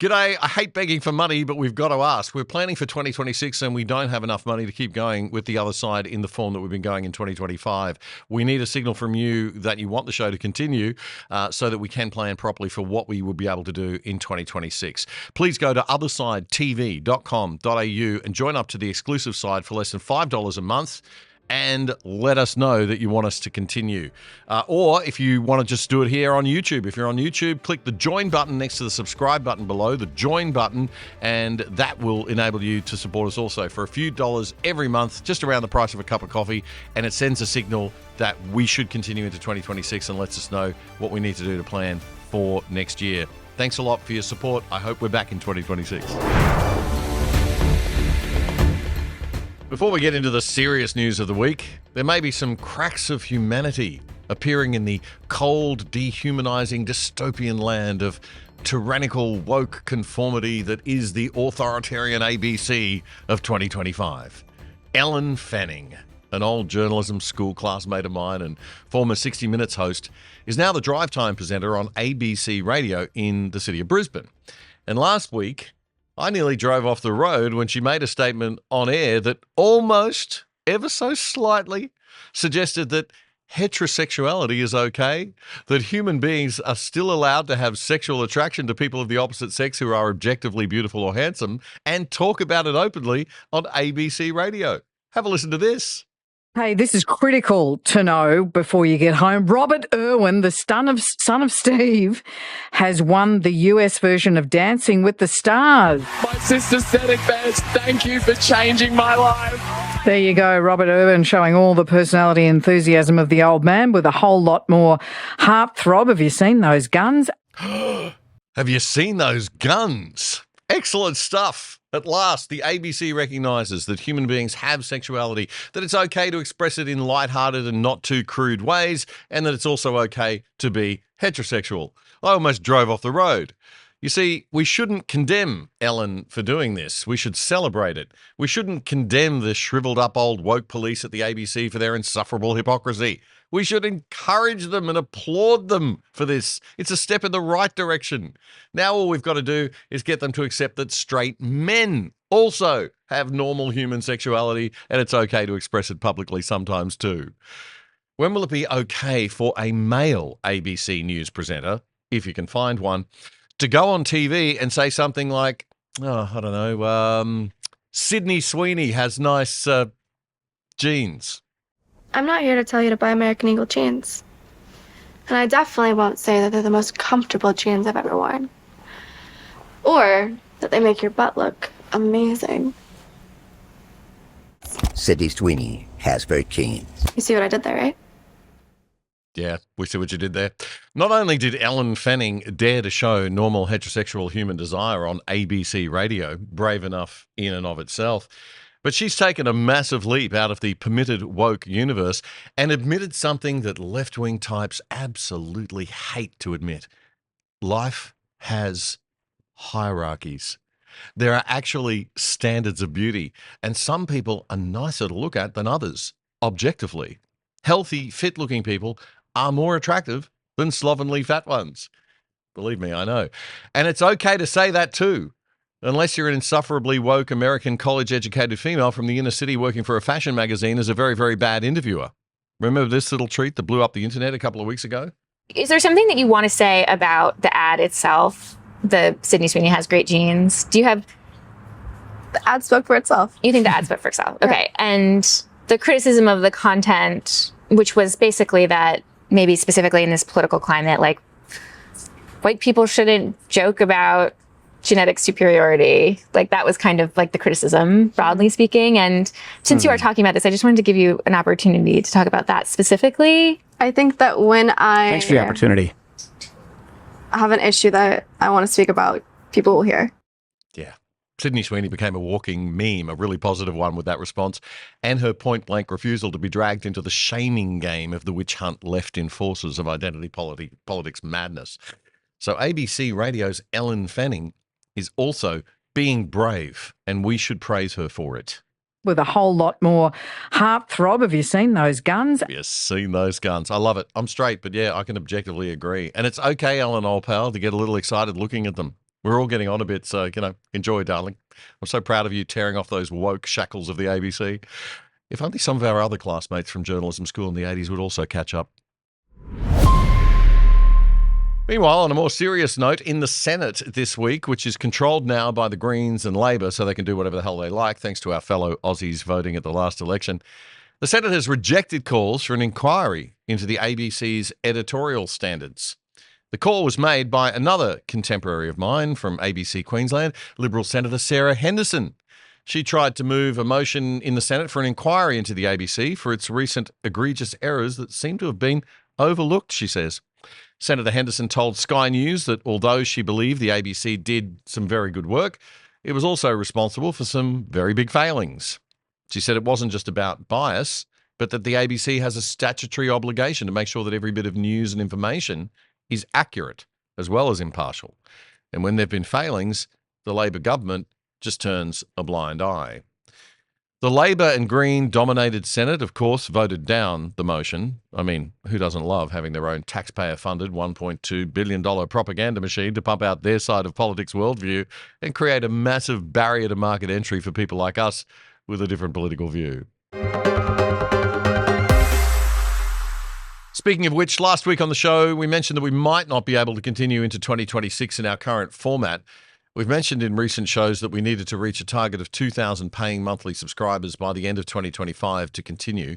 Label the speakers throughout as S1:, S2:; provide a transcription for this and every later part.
S1: G'day. I hate begging for money, but we've got to ask. We're planning for 2026 and we don't have enough money to keep going with the other side in the form that we've been going in 2025. We need a signal from you that you want the show to continue so that we can plan properly for what we will be able to do in 2026. Please go to othersidetv.com.au and join up to the exclusive side for less than $5 a month. And let us know that you want us to continue. Or if you want to just do it here on YouTube. If you're on YouTube, click the join button next to the subscribe button below, the join button, and that will enable you to support us also for a few dollars every month, just around the price of a cup of coffee. And it sends a signal that we should continue into 2026 and lets us know what we need to do to plan for next year. Thanks a lot for your support. I hope we're back in 2026. Before we get into the serious news of the week, there may be some cracks of humanity appearing in the cold, dehumanizing, dystopian land of tyrannical woke conformity that is the authoritarian ABC of 2025. Ellen Fanning, an old journalism school classmate of mine and former 60 Minutes host, is now the drive time presenter on ABC Radio in the city of Brisbane. And last week, I nearly drove off the road when she made a statement on air that almost, ever so slightly, suggested that heterosexuality is okay, that human beings are still allowed to have sexual attraction to people of the opposite sex who are objectively beautiful or handsome, and talk about it openly on ABC Radio. Have a listen to this.
S2: Hey, this is critical to know before you get home. Robert Irwin, the son of Steve, has won the US version of Dancing with the Stars.
S3: My sister said it best. Thank you for changing my life.
S2: There you go, Robert Irwin showing all the personality and enthusiasm of the old man with a whole lot more heartthrob. Have you seen those guns?
S1: Have you seen those guns? Excellent stuff. At last, the ABC recognises that human beings have sexuality, that it's okay to express it in lighthearted and not too crude ways, and that it's also okay to be heterosexual. I almost drove off the road. You see, we shouldn't condemn Ellen for doing this. We should celebrate it. We shouldn't condemn the shriveled up old woke police at the ABC for their insufferable hypocrisy. We should encourage them and applaud them for this. It's a step in the right direction. Now all we've got to do is get them to accept that straight men also have normal human sexuality, and it's okay to express it publicly sometimes too. When will it be okay for a male ABC news presenter, if you can find one, to go on TV and say something like, Sydney Sweeney has nice jeans?
S4: I'm not here to tell you to buy American Eagle jeans. And I definitely won't say that they're the most comfortable jeans I've ever worn. Or that they make your butt look amazing.
S5: Sydney Sweeney has very jeans.
S4: You see what I did there, right?
S1: Yeah, we see what you did there. Not only did Ellen Fanning dare to show normal heterosexual human desire on ABC Radio, brave enough in and of itself, but she's taken a massive leap out of the permitted woke universe and admitted something that left-wing types absolutely hate to admit. Life has hierarchies. There are actually standards of beauty, and some people are nicer to look at than others, objectively. Healthy, fit-looking people are more attractive than slovenly fat ones. Believe me, I know. And it's okay to say that too. Unless you're an insufferably woke American college-educated female from the inner city working for a fashion magazine as a very, very bad interviewer. Remember this little treat that blew up the internet a couple of weeks ago?
S6: Is there something that you want to say about the ad itself? The Sydney Sweeney has great jeans. Do you have...
S4: The ad spoke for itself.
S6: You think the ad spoke for itself? Okay. And the criticism of the content, which was basically that maybe specifically in this political climate, like white people shouldn't joke about genetic superiority. Like that was kind of like the criticism, broadly speaking. And since you are talking about this, I just wanted to give you an opportunity to talk about that specifically.
S4: I think that when
S7: Thanks for the opportunity.
S4: I have an issue that I want to speak about, people will hear.
S1: Yeah. Sydney Sweeney became a walking meme, a really positive one with that response, and her point-blank refusal to be dragged into the shaming game of the witch hunt left-in forces of identity politics madness. So ABC Radio's Ellen Fanning is also being brave, and we should praise her for it.
S2: With a whole lot more heartthrob. Have you seen those guns?
S1: Have you seen those guns? I love it. I'm straight, but yeah, I can objectively agree. And it's okay, Ellen, old pal, to get a little excited looking at them. We're all getting on a bit, so, enjoy, darling. I'm so proud of you tearing off those woke shackles of the ABC. If only some of our other classmates from journalism school in the 80s would also catch up. Meanwhile, on a more serious note, in the Senate this week, which is controlled now by the Greens and Labor, so they can do whatever the hell they like, thanks to our fellow Aussies voting at the last election, the Senate has rejected calls for an inquiry into the ABC's editorial standards. The call was made by another contemporary of mine from ABC Queensland, Liberal Senator Sarah Henderson. She tried to move a motion in the Senate for an inquiry into the ABC for its recent egregious errors that seem to have been overlooked, she says. Senator Henderson told Sky News that although she believed the ABC did some very good work, it was also responsible for some very big failings. She said it wasn't just about bias, but that the ABC has a statutory obligation to make sure that every bit of news and information is accurate as well as impartial. And when there have been failings, the Labor government just turns a blind eye. The Labor and Green-dominated Senate, of course, voted down the motion. I mean, who doesn't love having their own taxpayer-funded $1.2 billion propaganda machine to pump out their side of politics worldview and create a massive barrier to market entry for people like us with a different political view? Speaking of which, last week on the show, we mentioned that we might not be able to continue into 2026 in our current format. We've mentioned in recent shows that we needed to reach a target of 2,000 paying monthly subscribers by the end of 2025 to continue.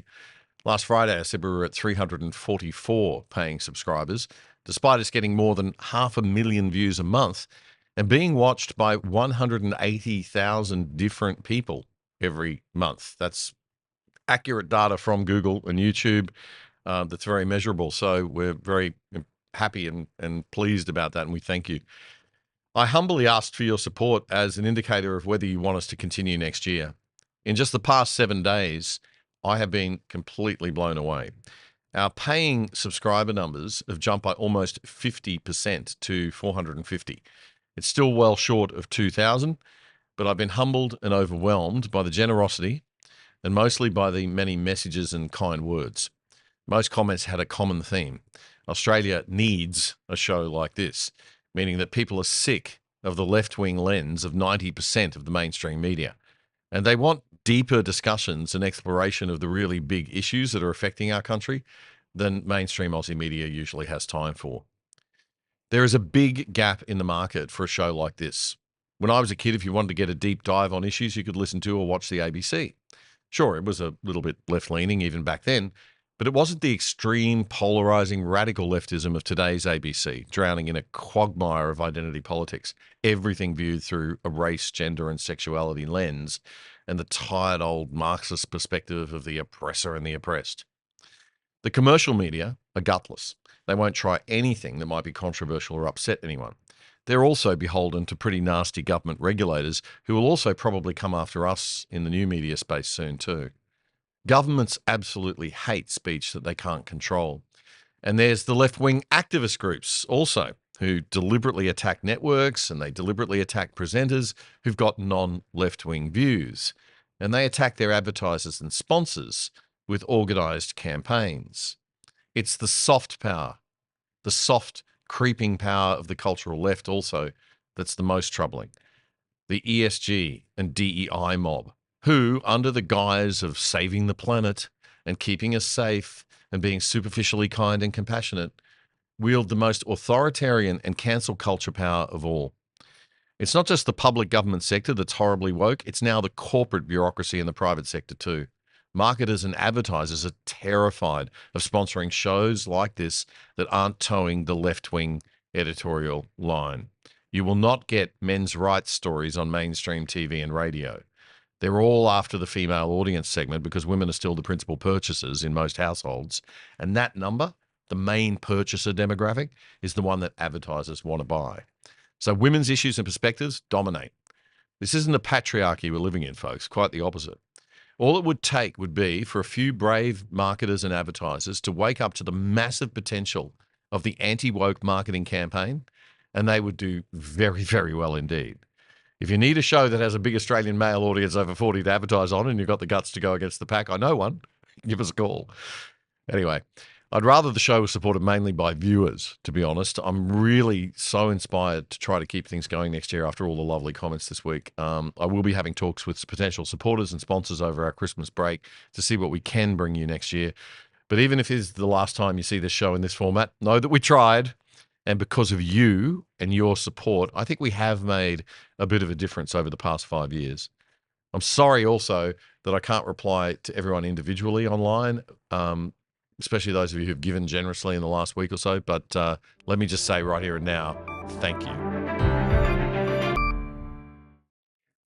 S1: Last Friday, I said we were at 344 paying subscribers, despite us getting more than 500,000 views a month and being watched by 180,000 different people every month. That's accurate data from Google and YouTube. That's very measurable. So we're very happy and pleased about that, and we thank you. I humbly asked for your support as an indicator of whether you want us to continue next year. In just the past 7 days, I have been completely blown away. Our paying subscriber numbers have jumped by almost 50% to 450. It's still well short of 2,000, but I've been humbled and overwhelmed by the generosity and mostly by the many messages and kind words. Most comments had a common theme. Australia needs a show like this, meaning that people are sick of the left-wing lens of 90% of the mainstream media. And they want deeper discussions and exploration of the really big issues that are affecting our country than mainstream Aussie media usually has time for. There is a big gap in the market for a show like this. When I was a kid, if you wanted to get a deep dive on issues, you could listen to or watch the ABC. Sure, it was a little bit left-leaning even back then, but it wasn't the extreme, polarizing, radical leftism of today's ABC, drowning in a quagmire of identity politics, everything viewed through a race, gender, and sexuality lens, and the tired old Marxist perspective of the oppressor and the oppressed. The commercial media are gutless. They won't try anything that might be controversial or upset anyone. They're also beholden to pretty nasty government regulators who will also probably come after us in the new media space soon too. Governments absolutely hate speech that they can't control. And there's the left-wing activist groups also, who deliberately attack networks and they deliberately attack presenters who've got non-left-wing views. And they attack their advertisers and sponsors with organised campaigns. It's the soft power, the soft, creeping power of the cultural left also that's the most troubling. The ESG and DEI mob, who, under the guise of saving the planet and keeping us safe and being superficially kind and compassionate, wield the most authoritarian and cancel culture power of all. It's not just the public government sector that's horribly woke, it's now the corporate bureaucracy in the private sector too. Marketers and advertisers are terrified of sponsoring shows like this that aren't towing the left-wing editorial line. You will not get men's rights stories on mainstream TV and radio. They're all after the female audience segment because women are still the principal purchasers in most households. And that number, the main purchaser demographic, is the one that advertisers want to buy. So women's issues and perspectives dominate. This isn't the patriarchy we're living in, folks. Quite the opposite. All it would take would be for a few brave marketers and advertisers to wake up to the massive potential of the anti-woke marketing campaign, and they would do very, very well indeed. If you need a show that has a big Australian male audience over 40 to advertise on and you've got the guts to go against the pack, I know one, give us a call. Anyway, I'd rather the show was supported mainly by viewers, to be honest. I'm really so inspired to try to keep things going next year after all the lovely comments this week. I will be having talks with potential supporters and sponsors over our Christmas break to see what we can bring you next year. But even if it is the last time you see this show in this format, know that we tried. And because of you and your support, I think we have made a bit of a difference over the past 5 years. I'm sorry also that I can't reply to everyone individually online, especially those of you who've given generously in the last week or so. But let me just say right here and now, thank you.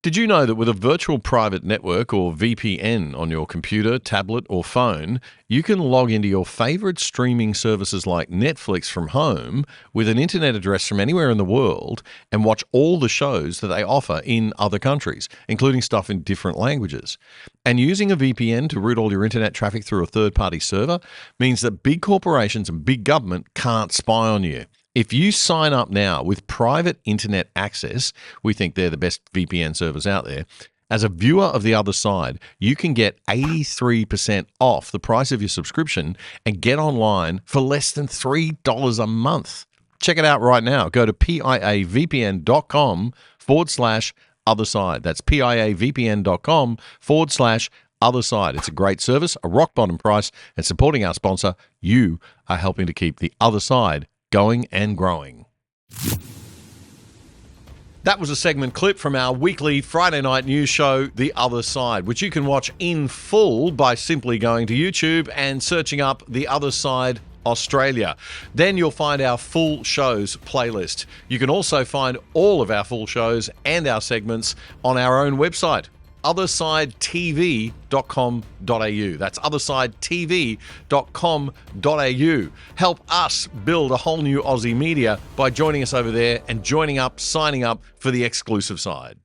S1: Did you know that with a virtual private network or VPN on your computer, tablet, or phone, you can log into your favorite streaming services like Netflix from home with an internet address from anywhere in the world and watch all the shows that they offer in other countries, including stuff in different languages? And using a VPN to route all your internet traffic through a third-party server means that big corporations and big government can't spy on you. If you sign up now with private internet access, we think they're the best VPN servers out there. As a viewer of The Other Side, you can get 83% off the price of your subscription and get online for less than $3 a month. Check it out right now. Go to piavpn.com/otherside. That's piavpn.com/otherside. It's a great service, a rock bottom price, and supporting our sponsor, you are helping to keep The Other Side going and growing. That was a segment clip from our weekly Friday night news show, The Other Side, which you can watch in full by simply going to YouTube and searching up The Other Side Australia. Then you'll find our full shows playlist. You can also find all of our full shows and our segments on our own website, othersidetv.com.au. That's othersidetv.com.au. Help us build a whole new Aussie media by joining us over there and signing up for the exclusive side.